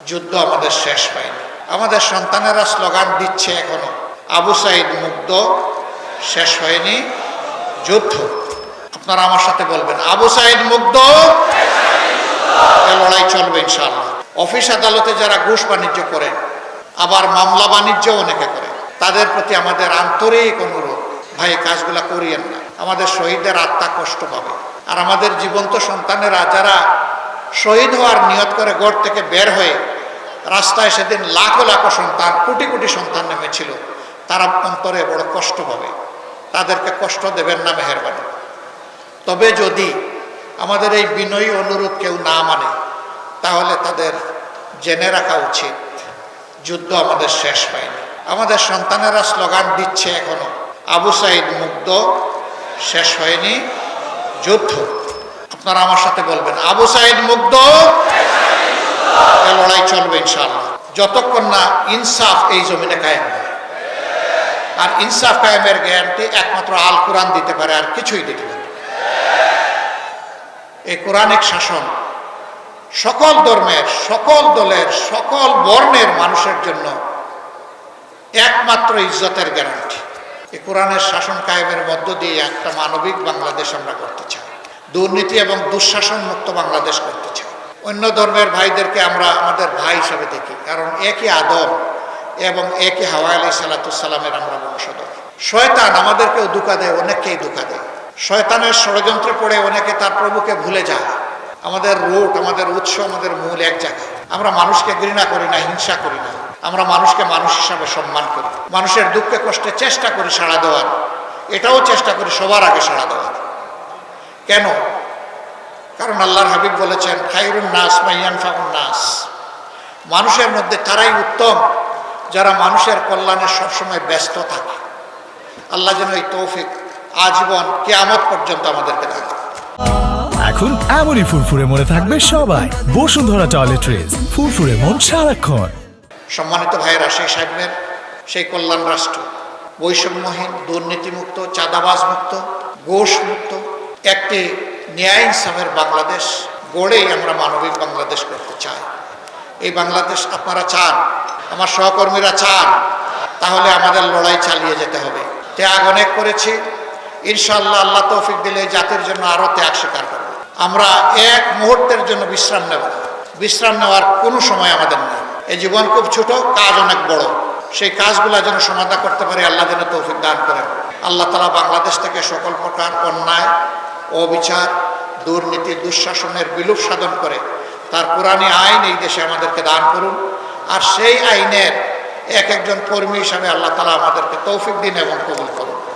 যুদ্ধ আমাদের শেষ হয়নি। আমাদের সন্তানেরা স্লোগান দিচ্ছে এখনো, আবু সাইদ মুগ্ধ, শেষ হয়নি যুদ্ধ। আপনারা আমার সাথে বলবেন, আবু সাইদ মুগ্ধ, লড়াই চলবে ইনশাআল্লাহ। অফিস আদালতে যারা ঘুষ বাণিজ্য করেন, আবার মামলা বাণিজ্য অনেকে করে, তাদের প্রতি আমাদের আন্তরিক অনুরোধ, ভাই কাজগুলা করিয়েন না। আমাদের শহীদদের আত্মা কষ্ট পাবে। আর আমাদের জীবন্ত সন্তানেরা যারা শহীদ হওয়ার নিয়ত করে ঘর থেকে বের হয়ে রাস্তায় সেদিন লাখো লাখো সন্তান, কোটি কোটি সন্তান নেমেছিল, তারা অন্তরে বড় কষ্ট পাবে। তাদেরকে কষ্ট দেবেন না মেহেরবানি। তবে যদি আমাদের এই বিনয়ী অনুরোধ কেউ না মানে, তাহলে তাদের জেনে রাখা উচিত যুদ্ধ আমাদের শেষ হয়নি। আমাদের সন্তানেরা স্লোগান দিচ্ছে এখনো, আবু সাইদ মুগ্ধ, শেষ হয়নি যুদ্ধ। আপনারা আমার সাথে বলবেন, আবু সাইদ মুগ্ধ, লড়াই চলবে ইনশাআল্লাহ, যতক্ষণ না ইনসাফ এই জমিনে কায়েম হয়। আর ইনসাফ কায়েমের গ্যারান্টি একমাত্র আল কোরআন দিতে পারে, আর কিছুই দিতে পারে। এই কোরআনিক শাসন সকল ধর্মের, সকল দলের, সকল বর্ণের মানুষের জন্য একমাত্র ইজ্জতের গ্যারান্টি। এই কোরআনের শাসন কায়েমের মধ্য দিয়ে একটা মানবিক বাংলাদেশ আমরা করতে চাই, দুর্নীতি এবং দুঃশাসন মুক্ত বাংলাদেশ করতে চাই। অন্য ধর্মের ভাইদেরকে আমরা আমাদের ভাই হিসাবে দেখি, কারণ একই আদম এবং একই হাওয়া আলাইহিস সালামের আমরা বংশধর। শয়তান আমাদেরকেও ধোঁকা দেয়, অনেককেই ধোঁকা দেয়। শয়তানের ষড়যন্ত্রে পড়ে অনেকে তার প্রভুকে ভুলে যায়। আমাদের রুট, আমাদের উৎস, আমাদের মূল এক জায়গায়। আমরা মানুষকে ঘৃণা করি না, হিংসা করি না। আমরা মানুষকে মানুষ হিসাবে সম্মান করি। মানুষের দুঃখে কষ্টে চেষ্টা করি সাড়া দেওয়ার, এটাও চেষ্টা করি সবার আগে সাড়া দেওয়ার। কেন? কারণ আল্লাহর হাবিব বলেছেন, খায়রুন নাস মাইয়ানফাউন নাস, মানুষের মধ্যে তারাই উত্তম যারা মানুষের কল্যাণে সবসময় ব্যস্ত থাকে। আল্লাহ যেন এই তৌফিক আজীবন কিয়ামত পর্যন্ত আমাদেরকে দেয়। এখন এমনই ফুরফুরে মনে থাকবে সবাই। বসুন্ধরা টয়লেট্রিজ, ফুরফুরে মন সারাক্ষণ। সম্মানিত ভাইয়েরা, সেই সাহেবের সেই কল্যাণ রাষ্ট্র, বৈষম্যহীন, দুর্নীতিমুক্ত, চাঁদাবাজ মুক্ত, ঘুষ মুক্ত একটি ন্যায় ইনসাফের বাংলাদেশ গড়েই আমরা মানবিক বাংলাদেশ করতে চাই। এই বাংলাদেশ আপনারা চান, আমার সহকর্মীরা চান, তাহলে আমাদের লড়াই চালিয়ে যেতে হবে। ত্যাগ অনেক করেছি, ইনশাআল্লাহ আল্লাহ তৌফিক দিলে জাতির জন্য আরো ত্যাগ স্বীকার করব। আমরা এক মুহূর্তের জন্য বিশ্রাম নেব না। বিশ্রাম নেওয়ার কোনো সময় আমাদের নেই। এই জীবন খুব ছোট, কাজ অনেক বড়। সেই কাজগুলা যেন সমাধা করতে পারি, আল্লাহ যেন তৌফিক দান করেন। আল্লাহ তাআলা বাংলাদেশ থেকে সকল প্রকার অন্যায়, অবিচার, দুর্নীতি, দুঃশাসনের বিলোপ সাধন করে তার কোরআনী আইন এই দেশে আমাদেরকে দান করুন। আর সেই আইনের এক একজন কর্মী হিসাবে আল্লাহ তাআলা আমাদেরকে তৌফিক দিন এবং কবুল করুন।